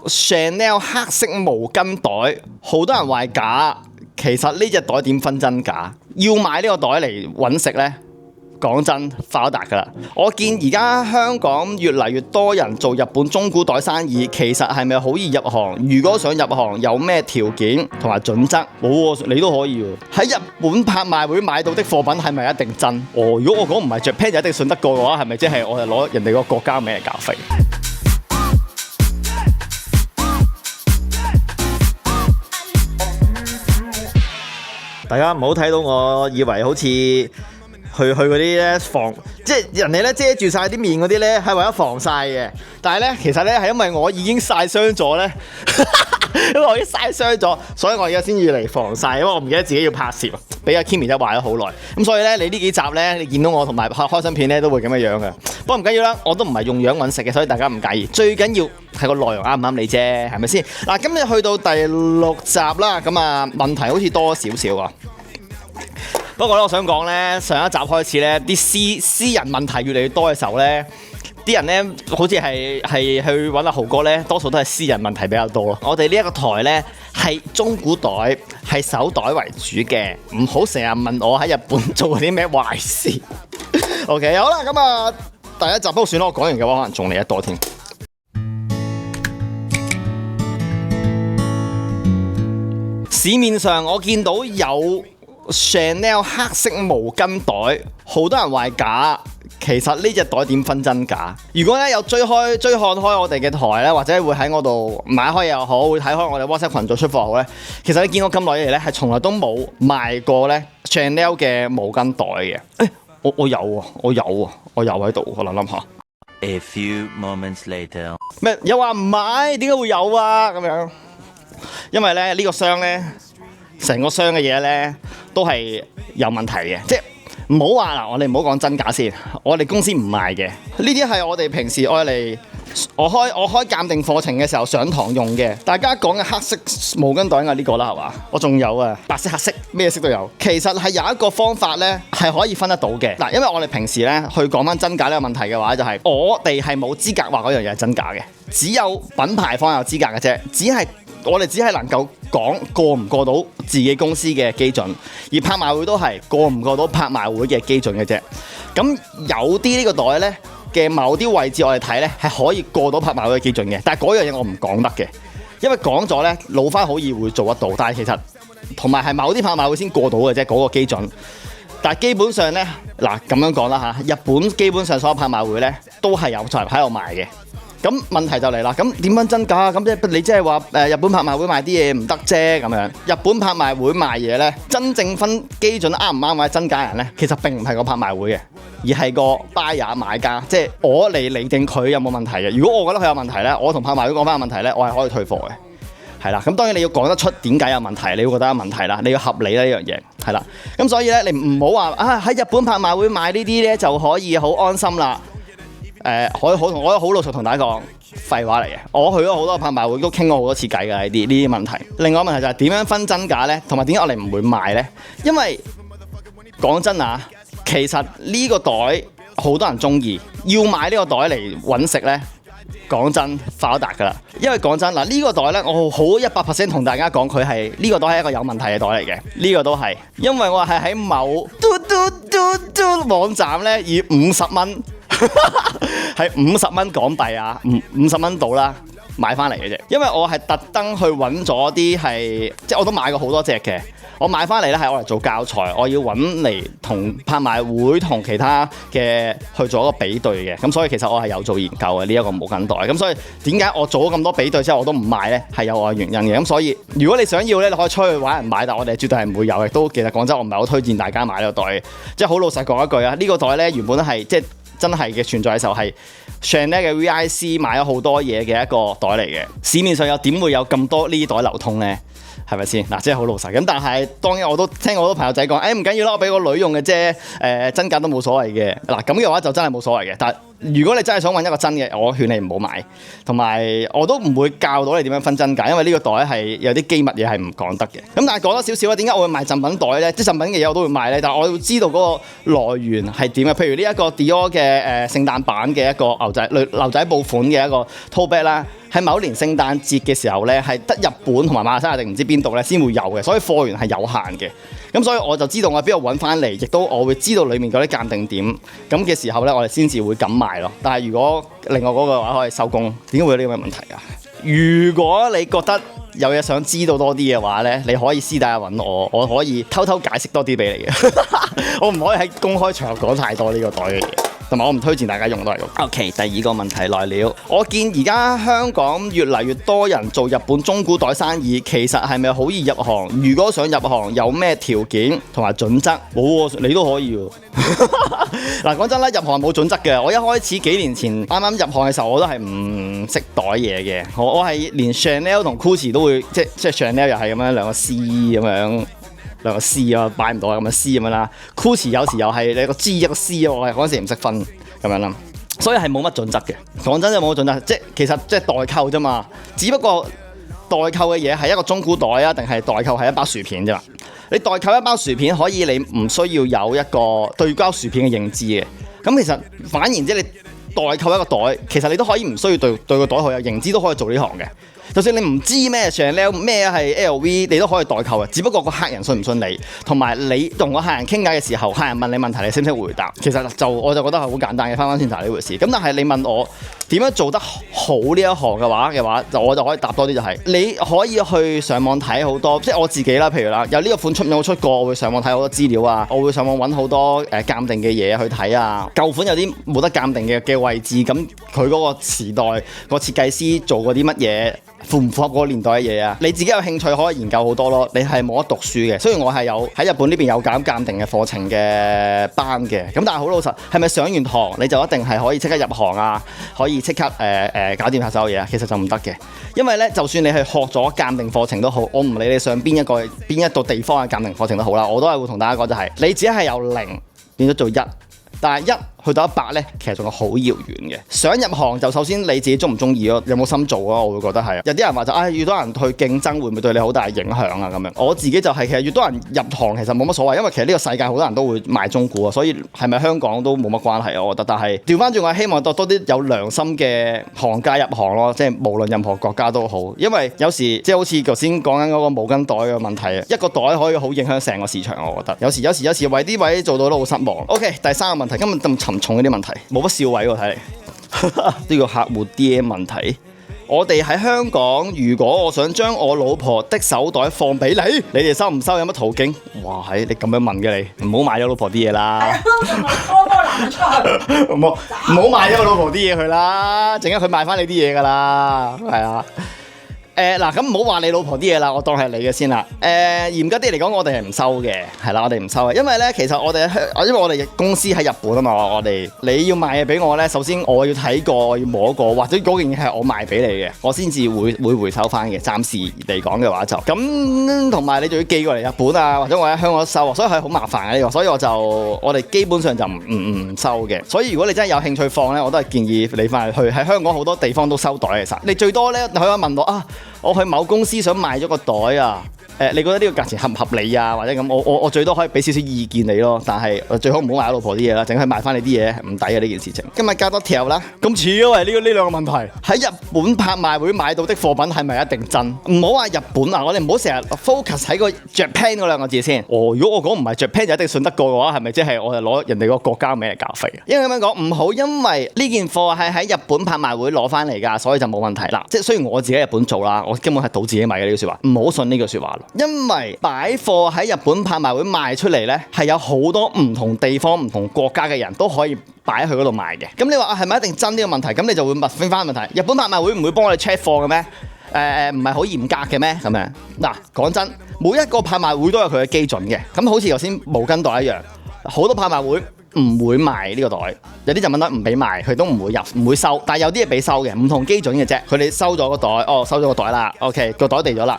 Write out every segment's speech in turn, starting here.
Chanel 黑色毛巾袋，好多人話係假，其實呢隻袋點分真假？要買呢個袋嚟揾食呢？講真，發達㗎啦！我見而家香港越嚟越多人做日本中古袋生意，其實係咪好易入行？如果想入行，有咩條件同埋準則？冇喎，你都可以喎。喺日本拍賣會買到的貨品係咪一定真？如果我講唔係 Japan 就一定信得過嘅話，係咪即係我係攞人哋個國家名嚟搞廢？大家唔好睇到我以為好似去嗰啲咧防，即係人哋咧遮住晒啲面嗰啲咧係為咗防曬嘅，但係咧其實咧係因為我已經曬傷咗咧，因為我已經曬傷咗，所以我而家先要嚟防曬，因為我唔記得自己要拍攝，俾阿 Kimi 都話咗好耐，咁所以咧你呢幾集咧你見到我同埋拍開心片咧都會咁樣嘅，不過唔緊要啦，我都唔係用樣揾食嘅，所以大家唔介意，最緊要係個內容啱唔啱你啫，係咪先？嗱，今日去到第6集啦，咁啊問題好似多少少啊。不過咧，我想講咧，上一集開始咧，啲私人問題越嚟越多嘅時候咧，啲人咧好似係去揾阿豪哥咧，多數都係私人問題比較多。我哋呢一個台咧係中古袋，係手袋為主嘅，唔好成日問我喺日本做啲咩壞事。OK， 好啦，咁啊第一集不過算啦，我講完嘅話可能仲嚟得多添。市面上我見到有Chanel 黑色毛巾袋，好多人話係假，其實呢隻袋點分真假？如果咧有追看開我哋嘅台咧，或者會喺我度買開又好，會睇開我哋 WhatsApp 群組出貨好咧，其實你見我咁耐以嚟咧，係從來都冇賣過咧 Chanel 嘅毛巾袋嘅。我有喎，我有喺度，我諗下。A few moments later， 咩又話唔買？點解會有啊？咁樣，因為咧呢個箱咧，成個箱嘅嘢咧都係有問題嘅，即係唔好話嗱，我哋唔好講真假先，我哋公司唔賣嘅，呢啲係我哋平時愛嚟我開鑑定課程嘅時候上堂用嘅。大家講嘅黑色毛巾袋係呢個啦，係嘛？我仲有啊，白色、黑色，咩色都有。其實係有一個方法咧，係可以分得到嘅。嗱，因為我哋平時咧去講翻真假呢個問題嘅話，就係我哋係冇資格話嗰樣嘢係真假嘅，只有品牌方有資格嘅啫。我哋只係能夠講過唔過到自己公司嘅基準，而拍賣會都係過唔過到拍賣會嘅基準嘅啫。咁有啲呢個袋咧嘅某啲位置我哋睇咧係可以過到拍賣會嘅基準嘅，但係嗰樣嘢我唔講得嘅，因為講咗咧老翻好易會做得到，但係其實同埋係某啲拍賣會先過到嘅啫嗰個基準。但係基本上咧嗱咁樣講啦嚇，日本基本上所有拍賣會咧都係有在喺度賣嘅。咁問題就嚟啦，咁點樣真假？咁你即係話日本拍賣會賣啲嘢唔得啫咁樣。日本拍賣會賣嘢咧，真正分基準啱唔啱或者真假人咧，其實並唔係個拍賣會嘅，而係個 buyer 買家，即係我嚟釐定佢有冇問題嘅。如果我覺得佢有問題咧，我同拍賣會講翻個問題咧，我係可以退貨嘅。係啦，咁當然你要講得出點解有問題，你要覺得有問題啦，你要合理啦呢樣嘢，係啦。咁所以咧，你唔好話喺日本拍賣會買呢啲咧就可以好安心啦。我好老實同大家講，廢話嚟嘅。我去咗好多拍賣會，都傾過好多次偈㗎呢啲問題。另外一個問題就係點樣分真假呢？同埋點解我哋唔會賣呢？因為講真啊，其實呢個袋好多人中意，要買呢個袋嚟揾食呢。講真，發達㗎啦。因為講真嗱，呢個袋呢，我好100%同大家講，佢係呢個袋係一個有問題嘅袋嚟嘅。呢個都係，因為我係喺某網站呢，以50蚊。係50蚊港幣啊，50蚊到啦，買翻嚟嘅啫。因為我係特登去揾咗啲係，即係我都買過好多隻嘅。我買翻嚟咧係我嚟做教材，我要揾嚟同拍賣會同其他嘅去做一個比對嘅。咁所以其實我係有做研究嘅呢一個毛巾袋。咁所以點解我做咗咁多比對之後我都唔賣呢？係有我嘅原因嘅。咁所以如果你想要呢，你可以出去揾人買，但我哋絕對係唔會有嘅。都其實講真，我唔係好推薦大家買呢個袋。即係好老實講一句啊，呢個袋呢原本係即係。真係嘅存在嘅時候係 Chanel 嘅 VIC 買咗好多嘢嘅一個袋嚟嘅，市面上又點會有咁多呢啲袋流通呢？係咪先？嗱，即係好老實咁，但係當然我都聽過好多朋友仔講，唔緊要啦，我俾個女用嘅啫，真假都冇所謂嘅。嗱，咁嘅話就真係冇所謂嘅，但如果你真係想揾一個真嘅，我勸你唔好買，同埋我都唔會教到你點樣分真假，因為呢個袋係有啲機密嘢係唔講得嘅。咁但係講多少少啊，點解我會賣贈品袋呢？即係贈品嘅嘢我都會賣呢，但係我要知道嗰個來源係點嘅。譬如呢一個 Dior 嘅聖誕版嘅一個牛仔布款嘅一個 tote bag 啦。喺某年聖誕節嘅時候咧，係得日本同埋馬來西亞定唔知邊度咧先會有嘅，所以貨源係有限嘅。咁所以我就知道我喺邊度揾翻嚟，亦都我會知道裡面嗰啲鑑定點。咁嘅時候咧，我哋先至會敢賣咯。但係如果另外嗰個話可以收工，點解會有呢個問題啊？如果你覺得有嘢想知道多啲嘅話咧，你可以私底下揾我，我可以偷偷解釋多啲俾你嘅。我唔可以喺公開場合講太多呢個袋嘅嘢。同埋我唔推薦大家用都係咁。OK， 第二個問題來了，我見而家香港越嚟越多人做日本中古袋生意，其實係咪好易入行？如果想入行，有咩條件同埋準則？冇喎，你都可以喎。嗱，講真啦，入行冇準則嘅。我一開始幾年前啱啱入行嘅時候，我都係唔識袋嘢嘅。我係連 Chanel 同 Gucci 都會，即係 Chanel 又係咁樣兩個 C 咁樣。兩個 C 啊，擺唔到咁嘅 C 咁樣啦。Gucci 有時又係你個 G 一個 C 啊，我係嗰陣時唔識分咁樣啦，所以係冇乜準則嘅。講真就冇乜準則，即係其實即係代購啫嘛。只不過代購嘅嘢係一個中古袋啊，定係代購係一包薯片啫嘛。你代購一包薯片可以，你唔需要有一個對包薯片嘅認知嘅。咁其實反而即係你代購一個袋，其實你都可以唔需要對個袋好有認知，都可以做呢行嘅。就算你唔知咩 Chanel 咩係 LV， 你都可以代購嘅。只不過個客人信唔信你，同埋你同個客人傾偈嘅時候，客人問你問題，你識唔識回答？其實我就覺得係好簡單嘅，翻翻轉頭呢回事。咁但係你問我點樣做得好呢一行嘅話，我就可以答多啲，就係你可以去上網睇好多，即係我自己啦，譬如啦，有呢個款出冇出過，我會上網睇好多資料啊，我會上網揾好多鑑定嘅嘢去睇啊。舊款有啲冇得鑑定嘅位置，咁佢嗰個時代個設計師做過啲乜嘢？符唔符合嗰個年代嘅嘢啊？你自己有興趣可以研究好多咯。你係冇得讀書嘅，雖然我係有喺日本呢邊有搞鑑定嘅課程嘅班嘅，咁但係好老實，係咪上完堂你就一定係可以即刻入行啊？可以即刻搞掂下所有嘢啊？其實就唔得嘅，因為咧，就算你係學咗鑑定課程都好，我唔理你上邊一個地方嘅鑑定課程都好啦，我都係會同大家講就係，你只係由0變咗做1。但係1去到100咧，其實仲係好遙遠嘅。想入行就首先你自己中唔中意咯，有冇心做啊？我會覺得係。有啲人話就越多人去競爭，會唔會對你好大影響啊？咁樣我自己就係其實越多人入行其實冇乜所謂，因為其實呢個世界好多人都會賣中古啊，所以係咪香港都冇乜關係啊？我覺得。但係調翻轉，我係希望多啲有良心嘅行家入行咯，即係無論任何國家都好，因為有時即係好似頭先講緊嗰個毛巾袋嘅問題啊，一個袋可以好影響成個市場，我覺得。有時為啲位做到都好失望。OK， 第三個問題，今日咁沉重嗰啲問題，冇乜笑位喎睇嚟。呢個客戶 DM 問題，我哋喺香港，如果我想將我老婆的手袋放俾你，你哋收唔收？有乜途徑？哇，你咁樣問嘅你，唔好賣咗老婆啲嘢啦。唔好賣咗我老婆啲嘢佢啦，陣間佢賣翻你啲嘢噶啦，係啊。嗱，咁唔好話你老婆啲嘢啦，我當係你嘅先啦。嚴格啲嚟講，我哋係唔收嘅，係啦，我哋唔收嘅，因為咧，其實因為我哋公司喺日本啊嘛，你要賣嘢俾我咧，首先我要睇過，我要摸過，或者嗰件嘢係我賣俾你嘅，我先至會回收翻嘅。暫時嚟講嘅話就咁，同埋你仲要寄過嚟日本啊，或者我喺香港收，所以係好麻煩嘅呢個，所以我哋基本上就唔收嘅。所以如果你真係有興趣放咧，我都係建議你翻去喺香港好多地方都收袋其實。你最多咧，你可以問我啊。我去某公司想賣咗個袋啊，你覺得呢個價錢合唔合理啊？或者咁，我最多可以俾少少意見你咯。但係最好唔好賣老婆啲嘢啦，淨係賣翻你啲嘢唔抵啊！呢件事情。今日加多條啦，咁似啊喂，呢兩個問題喺日本拍賣會買到的貨品係咪一定真？唔好話日本啊，我哋唔好成日 focus 喺個 Japan 嗰兩個字先。如果我講唔係 Japan 就一定信得過嘅話，係咪即係我哋攞人哋個國家名嚟教廢啊？因為咁樣講唔好，因為呢件貨係喺日本拍賣會攞翻嚟㗎，所以就冇問題啦。即係雖然我自己喺日本做啦。我根本係賭自己買嘅呢句説話，唔好信呢句説話咯。因為擺貨喺日本拍賣會賣出嚟呢，係有好多唔同地方、唔同國家嘅人都可以擺喺佢嗰度賣嘅。咁你話係咪一定真呢個問題？咁你就會問翻問題：日本拍賣會唔會幫我哋 check 貨嘅咩？唔係好嚴格嘅咩？咁樣嗱，講真，每一個拍賣會都有佢嘅基準嘅。咁好似頭先毛巾袋一樣，好多拍賣會唔會賣呢個袋，有啲就問得唔俾賣，佢都唔會入，唔會收。但係有啲係俾收嘅，唔同基準嘅啫。佢哋收咗個袋，收咗個袋啦 ，OK， 個袋地咗啦。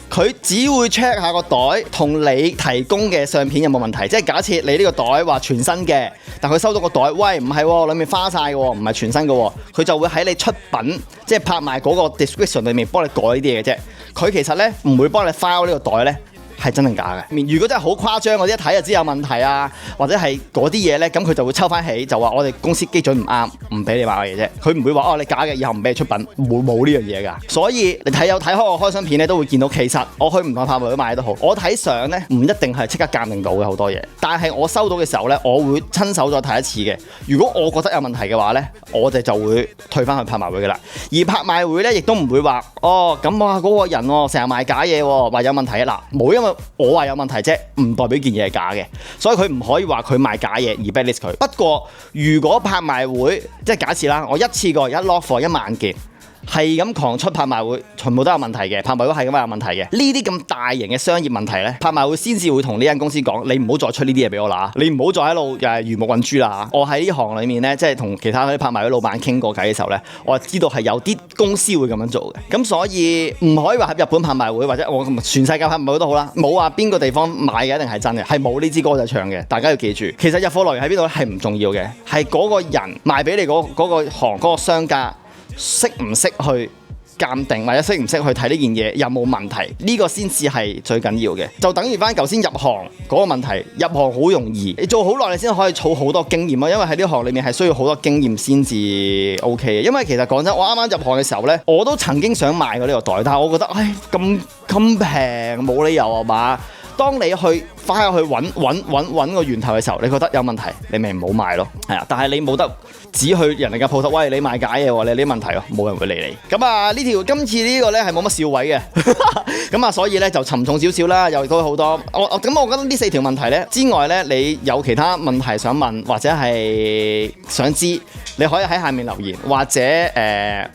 佢只會 check 下個袋同你提供嘅相片有冇問題。即係假設你呢個袋話全新嘅，但佢收到個袋，喂，唔係喎，裡面花晒嘅喎，唔係全新嘅喎，佢就會喺你出品即係拍賣嗰個 description 裏面幫你改呢啲嘢嘅啫。佢其實咧唔會幫你 file 呢個袋咧係真定假嘅。如果真係好誇張嗰啲，一睇就知有問題啊，或者係嗰啲嘢咧，咁佢就會抽翻起，就話我哋公司基準唔啱，唔俾你買嘅嘢啫。佢唔會話你假嘅，以後唔俾你出品，冇呢樣嘢㗎。所以你睇開我開箱片咧，都會見到其實我去唔同拍賣會買都好，我睇相咧唔一定係即刻鑑定到嘅好多嘢，但係我收到嘅時候咧，我會親手再睇一次嘅。如果我覺得有問題嘅話咧，我哋就會退翻去拍賣會㗎啦。而拍賣會咧亦都唔會話咁嗰個人成日賣假嘢喎，話有問題啊嗱，冇，因為我話有問題啫，唔代表件嘢係假嘅，所以佢唔可以話佢賣假嘢而 blacklist 佢。不過如果拍賣會即係假設啦，我一次過一 lock for 1萬件。係咁狂出拍賣會，全部都有問題嘅。拍賣會係咁有問題嘅。呢啲咁大型嘅商業問題咧，拍賣會先至會同呢間公司講：你唔好再出呢啲嘢俾我啦，你唔好再喺度魚目混珠啦。我喺呢行裏面咧，即係同其他嗰啲拍賣會老闆傾過偈嘅時候咧，我知道係有啲公司會咁樣做嘅。咁所以唔可以話喺日本拍賣會或者我全世界拍賣會都好啦，冇話邊個地方買嘅一定係真嘅，係冇呢支歌仔唱嘅。大家要記住，其實入貨來源喺邊度咧係唔重要嘅，係嗰個人賣俾你嗰個行嗰個商家。識唔識去鑑定或者識唔識去睇呢件嘢有冇問題？呢個先至係最緊要嘅。就等於翻頭先入行嗰個問題，入行好容易，你做好耐你先可以儲好多經驗啊。因為喺呢行裏面係需要好多經驗先至 OK 嘅。因為其實講真，我啱啱入行嘅時候呢，我都曾經想買過呢個袋，但係我覺得咁平冇理由啊嘛。當你去翻去揾個源頭嘅時候，你覺得有問題，你咪唔好買咯。係啊，但係你冇得指去人哋嘅鋪頭，喂，你賣假嘢喎，你有啲問題喎，冇人會理你。咁啊，今次呢個咧係冇乜笑位嘅，咁啊，所以咧就沉重少少啦，又都好多。我覺得呢4條問題咧之外咧，你有其他問題想問或者係想知，你可以喺下面留言，或者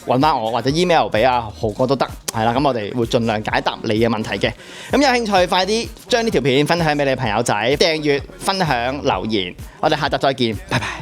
揾翻我，或者 email 俾阿豪哥都得。係啦，咁我哋會盡量解答你嘅問題嘅。咁有興趣快啲將呢條片分享俾你朋友仔，訂閱、分享、留言。我哋下集再見，拜拜。